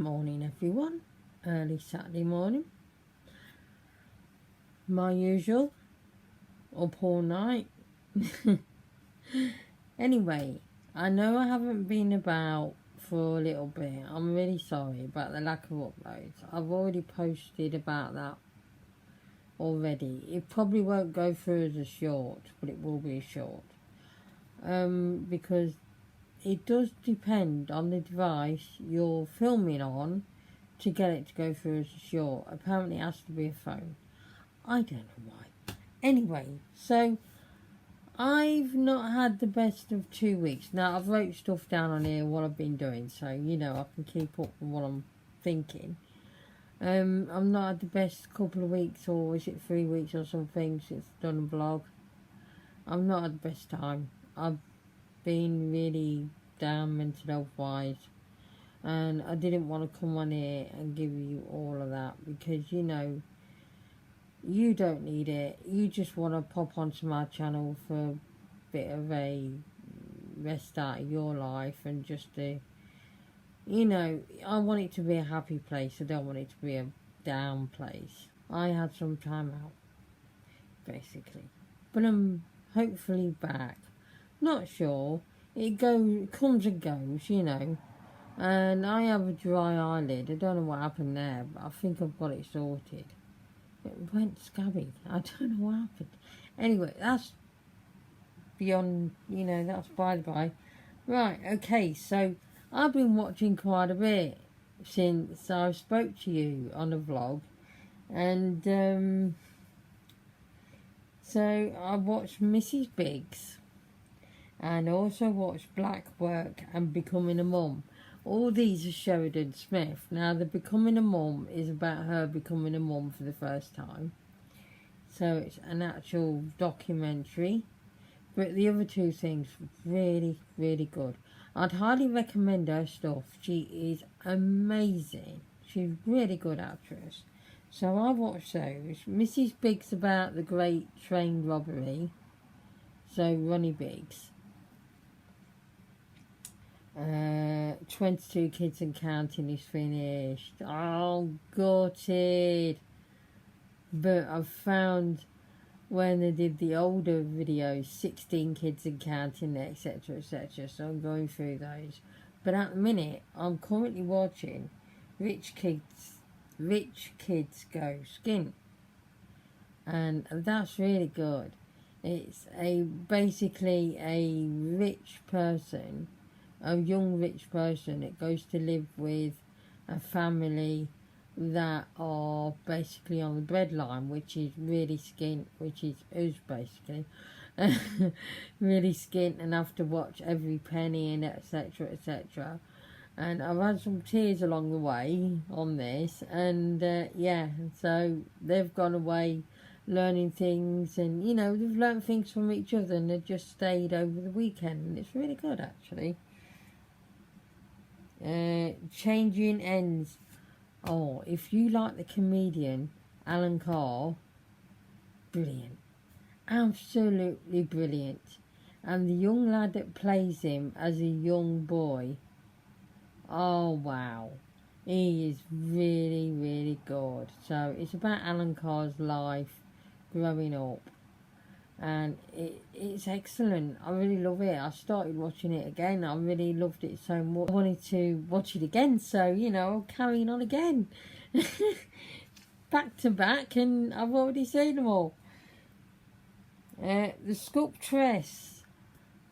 Morning everyone, early Saturday morning, my usual, up all night. Anyway, I know I haven't been about for a little bit. I'm really sorry about the lack of uploads. I've already posted about that already. It probably won't go through as a short, but it will be a short. Because it does depend on the device you're filming on to get it to go through as a short. Apparently it has to be a phone. I don't know why. Anyway, so I've not had the best of 2 weeks. Now I've wrote stuff down on here what I've been doing, so you know I can keep up with what I'm thinking. I've not had the best couple of weeks, or is it 3 weeks or something since I've done a vlog. I've not had the best time. I've been really down mental health wise, and I didn't want to come on here and give you all of that because you know you don't need it. You just want to pop onto my channel for a bit of a rest out of your life and just to, you know, I want it to be a happy place. I don't want it to be a down place. I had some time out, basically, but I'm hopefully back. Not sure. It comes and goes, you know. And I have a dry eyelid. I don't know what happened there, but I think I've got it sorted. It went scabby. I don't know what happened. Anyway, that's beyond, you know, that's by the by. Right, okay, so I've been watching quite a bit since I spoke to you on a vlog. And so I watched Mrs. Biggs and also watched Black Work and Becoming a Mum. All these are Sheridan Smith. Now, the Becoming a Mum is about her becoming a mum for the first time. So it's an actual documentary. But the other two things, really, really good. I'd highly recommend her stuff. She is amazing. She's a really good actress. So I watched those. Mrs. Biggs about the Great Train Robbery. So Ronnie Biggs. 22 Kids and Counting is finished. Oh, gutted. But I've found when they did the older videos, 16 Kids and Counting, etc, etc. So I'm going through those. But at the minute, I'm currently watching Rich Kids Go Skint. And that's really good. It's basically a rich person, a young rich person that goes to live with a family that are basically on the breadline, which is really skint, which is us basically. Really skint and have to watch every penny and etc, etc. And I've had some tears along the way on this, and yeah, so they've gone away learning things, and you know, they've learned things from each other, and they've just stayed over the weekend, and it's really good actually. Changing Ends. Oh, if you like the comedian Alan Carr, brilliant, absolutely brilliant. And the young lad that plays him as a young boy, oh wow, he is really, really good. So it's about Alan Carr's life growing up, and it's excellent. I really love it. I started watching it again. I really loved it so much. I wanted to watch it again, so you know, carrying on again. Back to back, and I've already seen them all. The Sculptress,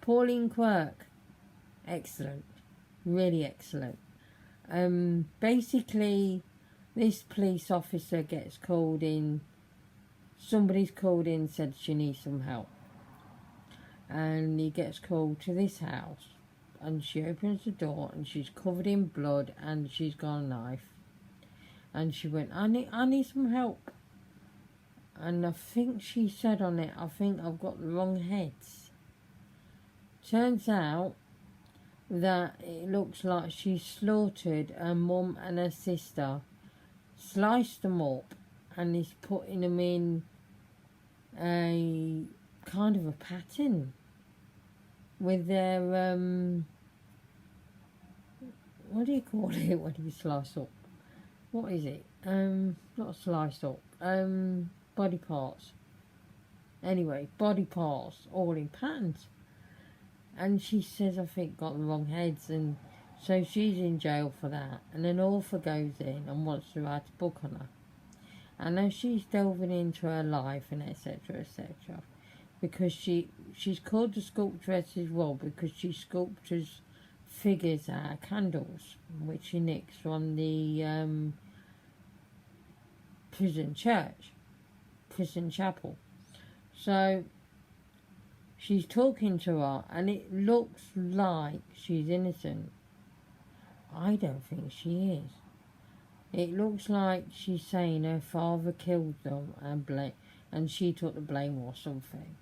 Pauline Quirk, excellent, really excellent. Basically, this police officer gets called in. Somebody's called in, said she needs some help, and he gets called to this house, and she opens the door and she's covered in blood and she's got a knife, and she went, I need some help. And I think she said on it, I think I've got the wrong heads. Turns out that it looks like she slaughtered her mum and her sister, sliced them up, and is putting them in a kind of a pattern with their what do you call it when you slice up? What is it? Not sliced up. Body parts. Anyway, body parts all in patterns. And she says, I think, got the wrong heads, and so she's in jail for that. And an author goes in and wants to write a book on her. And now she's delving into her life and etc. etc. Because she's called the sculptress as well because she sculptures figures out of candles, which she nicks from the prison chapel. So she's talking to her, and it looks like she's innocent. I don't think she is. It looks like she's saying her father killed them and she took the blame or something.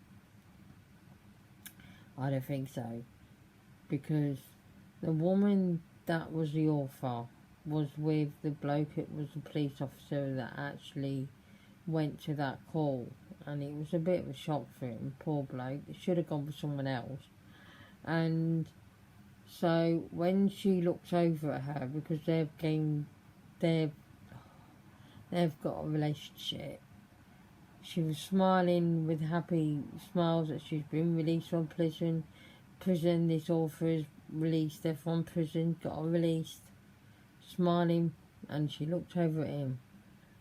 I don't think so, because the woman that was the author was with the bloke that was the police officer that actually went to that call, and it was a bit of a shock for him, poor bloke. It should have gone for someone else. And so when she looks over at her, because they've got a relationship, she was smiling with happy smiles that she's been released from prison. This author has released her from prison, got her released, smiling, and she looked over at him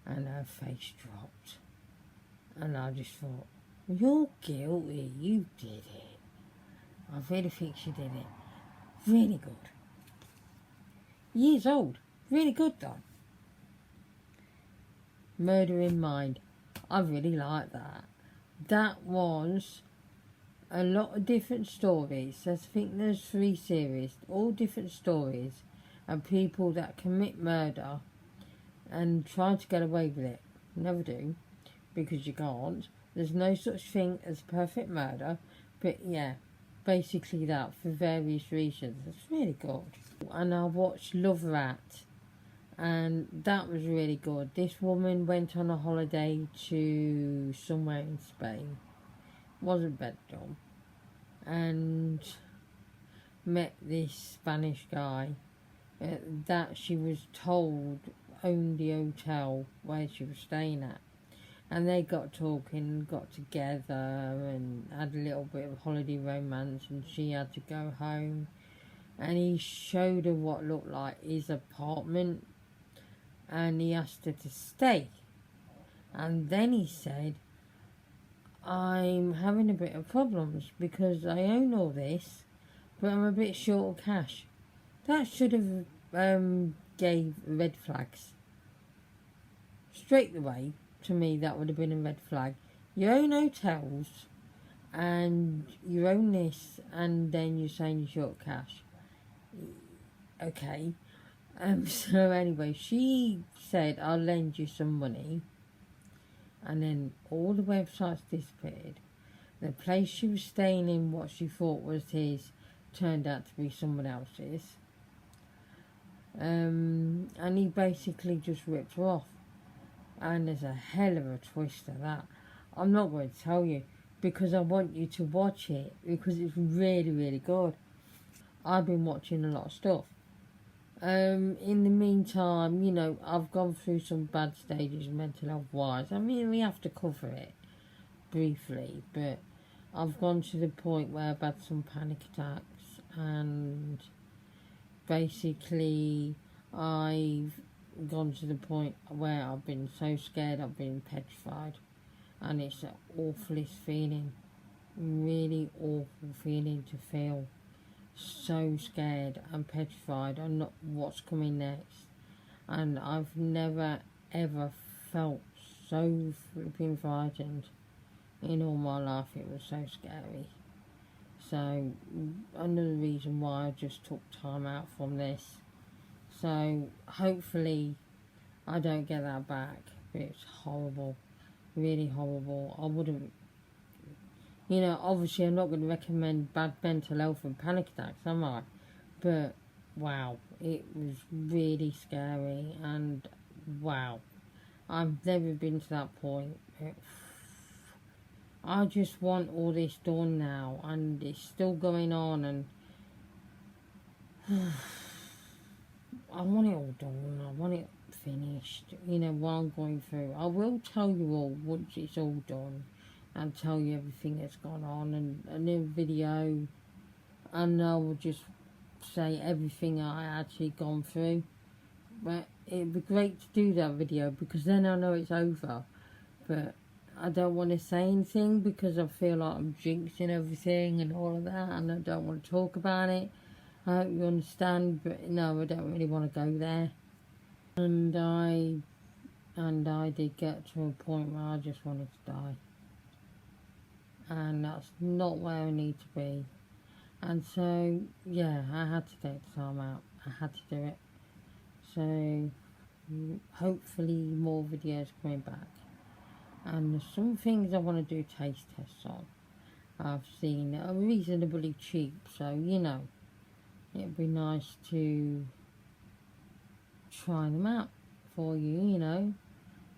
and her face dropped. And I just thought, you're guilty, you did it. I really think she did it. Really good. Years old. Really good though. Murder in Mind. I really like that. That was a lot of different stories. I think there's 3 series, all different stories of people that commit murder and try to get away with it. Never do, because you can't. There's no such thing as perfect murder, but yeah, basically that for various reasons. It's really good. And I watched Love Rat, and that was really good. This woman went on a holiday to somewhere in Spain, wasn't Benidorm, and met this Spanish guy that she was told owned the hotel where she was staying at. And they got talking, got together, and had a little bit of holiday romance, and she had to go home. And he showed her what looked like his apartment, and he asked her to stay. And then he said, I'm having a bit of problems because I own all this, but I'm a bit short of cash. That should have gave red flags. Straight away, to me, that would have been a red flag. You own hotels, and you own this, and then you're saying you're short of cash. Okay. So anyway, she said, I'll lend you some money. And then all the websites disappeared. The place she was staying in, what she thought was his, turned out to be someone else's. And he basically just ripped her off. And there's a hell of a twist to that. I'm not going to tell you, because I want you to watch it, because it's really, really good. I've been watching a lot of stuff. In the meantime, you know, I've gone through some bad stages mental health wise. I mean, we have to cover it briefly, but I've gone to the point where I've had some panic attacks, and basically I've gone to the point where I've been so scared I've been petrified, and it's the awfulest feeling, really awful feeling to feel. So scared and petrified on what's coming next, and I've never ever felt so flipping frightened in all my life. It was so scary. So another reason why I just took time out from this. So hopefully I don't get that back, but it's horrible, really horrible. I wouldn't, you know, obviously I'm not going to recommend bad mental health and panic attacks, am I? But, wow, it was really scary, and, wow, I've never been to that point. I just want all this done now, and it's still going on, and I want it all done. I want it finished. You know, while I'm going through, I will tell you all once it's all done, and tell you everything that's gone on, and a new video, and I will just say everything I actually gone through. But it'd be great to do that video because then I know it's over. But I don't want to say anything because I feel like I'm jinxing everything and all of that, and I don't want to talk about it. I hope you understand, but no, I don't really want to go there. And I did get to a point where I just wanted to die, and that's not where I need to be. And so yeah, I had to take the time out. I had to do it. So hopefully more videos coming back. And there's some things I want to do taste tests on. I've seen are reasonably cheap, so you know, it'd be nice to try them out for you, you know.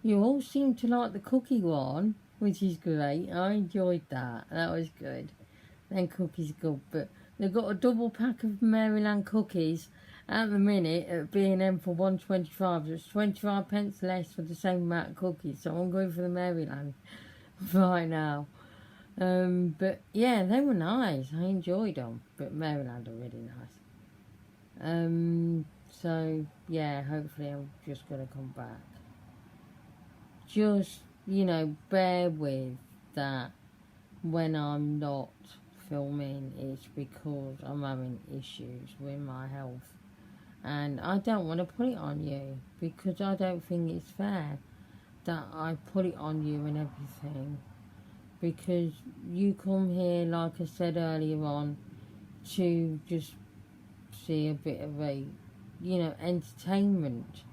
You all seem to like the cookie one, which is great. I enjoyed that. That was good. Then cookies are good, but they've got a double pack of Maryland cookies at the minute at B&M for $1.25. So it's 25 pence less for the same amount of cookies. So I'm going for the Maryland right now. But yeah, they were nice. I enjoyed them. But Maryland are really nice. So yeah, hopefully I'm just gonna come back. Just, you know, bear with that when I'm not filming. It's because I'm having issues with my health. And I don't want to put it on you because I don't think it's fair that I put it on you and everything. Because you come here, like I said earlier on, to just see a bit of a, you know, entertainment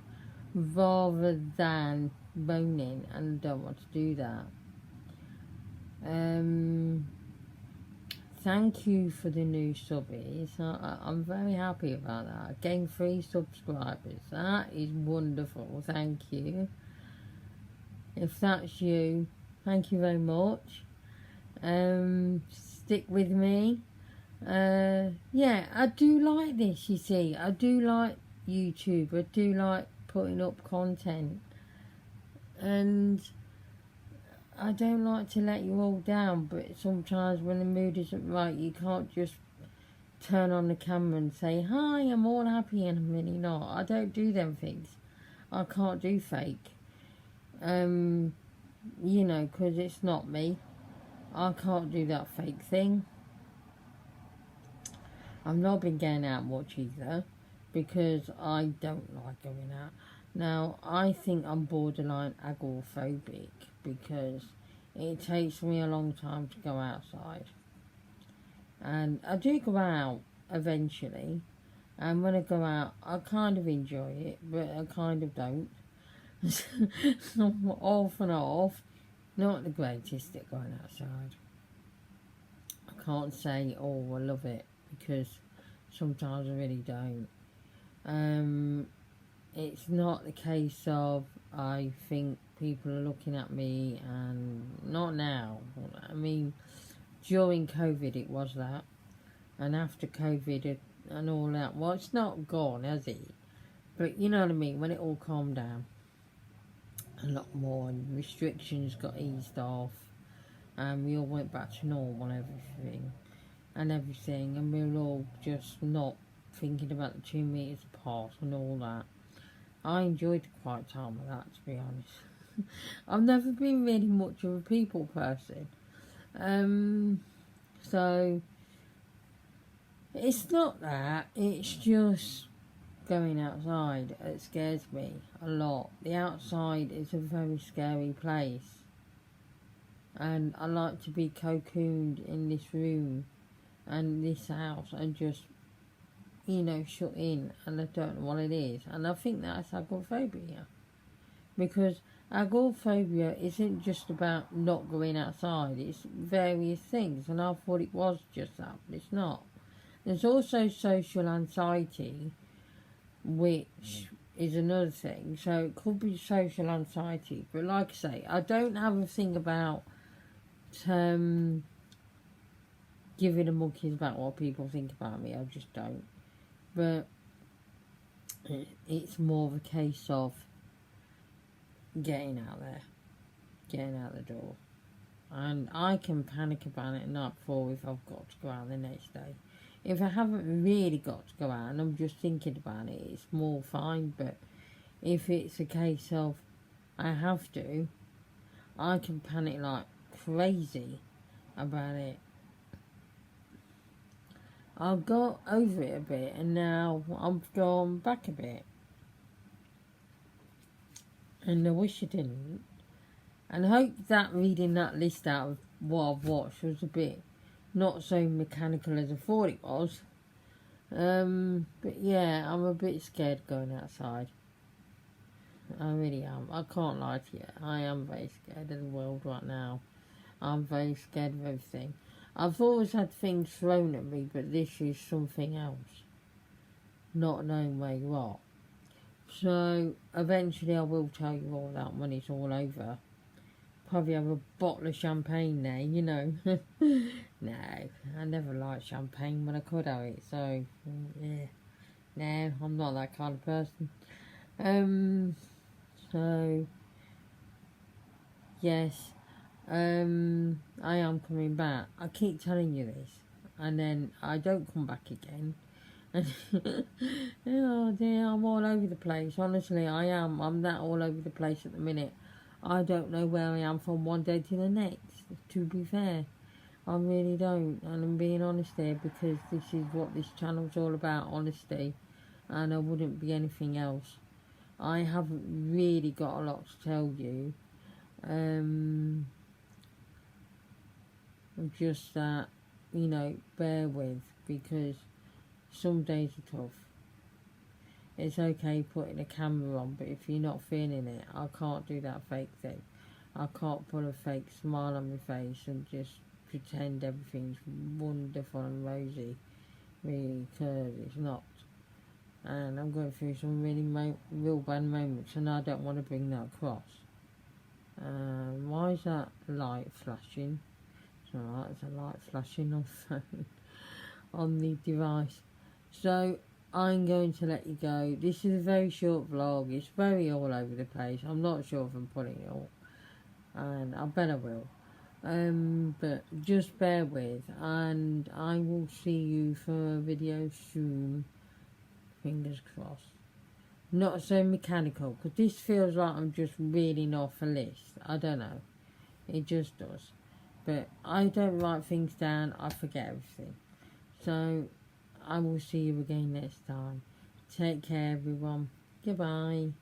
rather than moaning, and I don't want to do that. Thank you for the new subbies. I'm very happy about that. I gained 3 subscribers. That is wonderful. Thank you. If that's you, thank you very much. Stick with me. Yeah, I do like this, you see. I do like YouTube. I do like putting up content. And I don't like to let you all down, but sometimes when the mood isn't right, you can't just turn on the camera and say, hi, I'm all happy, and I'm really not. I don't do them things. I can't do fake. You know, because it's not me. I can't do that fake thing. I've not been going out much either, because I don't like going out. Now, I think I'm borderline agoraphobic because it takes me a long time to go outside. And I do go out eventually, and when I go out, I kind of enjoy it, but I kind of don't. I'm off and off. Not the greatest at going outside. I can't say, oh, I love it, because sometimes I really don't. It's not the case of I think people are looking at me, and not now. I mean, during COVID it was that, and after COVID and all that, well, it's not gone, has it? But you know what I mean, when it all calmed down a lot more and restrictions got eased off and we all went back to normal and everything, and we were all just not thinking about the 2 meters apart and all that. I enjoyed the quiet time with that, to be honest. I've never been really much of a people person. So it's not that, it's just going outside. It scares me a lot. The outside is a very scary place. And I like to be cocooned in this room and this house and just, you know, shut in, and I don't know what it is. And I think that's agoraphobia. Because agoraphobia isn't just about not going outside, it's various things, and I thought it was just that, but it's not. There's also social anxiety, which is another thing. So it could be social anxiety, but like I say, I don't have a thing about giving a monkeys about what people think about me. I just don't. But It's more of a case of getting out there, getting out the door. And I can panic about it the night before if I've got to go out the next day. If I haven't really got to go out and I'm just thinking about it, it's more fine. But if it's a case of I have to, I can panic like crazy about it. I've got over it a bit and now I've gone back a bit. And I wish I didn't. And I hope that reading that list out of what I've watched was a bit not so mechanical as I thought it was. But yeah, I'm a bit scared going outside. I really am. I can't lie to you. I am very scared of the world right now. I'm very scared of everything. I've always had things thrown at me, but this is something else. Not knowing where you are. So eventually I will tell you all that when it's all over. Probably have a bottle of champagne there, you know. No, I never liked champagne when I could have it, so yeah. No, I'm not that kind of person. So yes, I am coming back. I keep telling you this, and then I don't come back again. Oh dear, I'm all over the place. Honestly, I am. I'm that all over the place at the minute. I don't know where I am from one day to the next, to be fair. I really don't, and I'm being honest here because this is what this channel's all about, honesty, and I wouldn't be anything else. I haven't really got a lot to tell you. Just that, you know, bear with, because some days are tough. It's okay putting a camera on, but if you're not feeling it, I can't do that fake thing. I can't put a fake smile on my face and just pretend everything's wonderful and rosy, because it's not. And I'm going through some really real bad moments, and I don't want to bring that across. Why is that light flashing? It's alright, there's a light flashing on the phone, on the device. So I'm going to let you go. This is a very short vlog. It's very all over the place. I'm not sure if I'm putting it all, and I bet I will. But just bear with, and I will see you for a video soon. Fingers crossed. Not so mechanical, because this feels like I'm just reading off a list. I don't know. It just does. But I don't write things down. I forget everything. So I will see you again next time. Take care, everyone. Goodbye.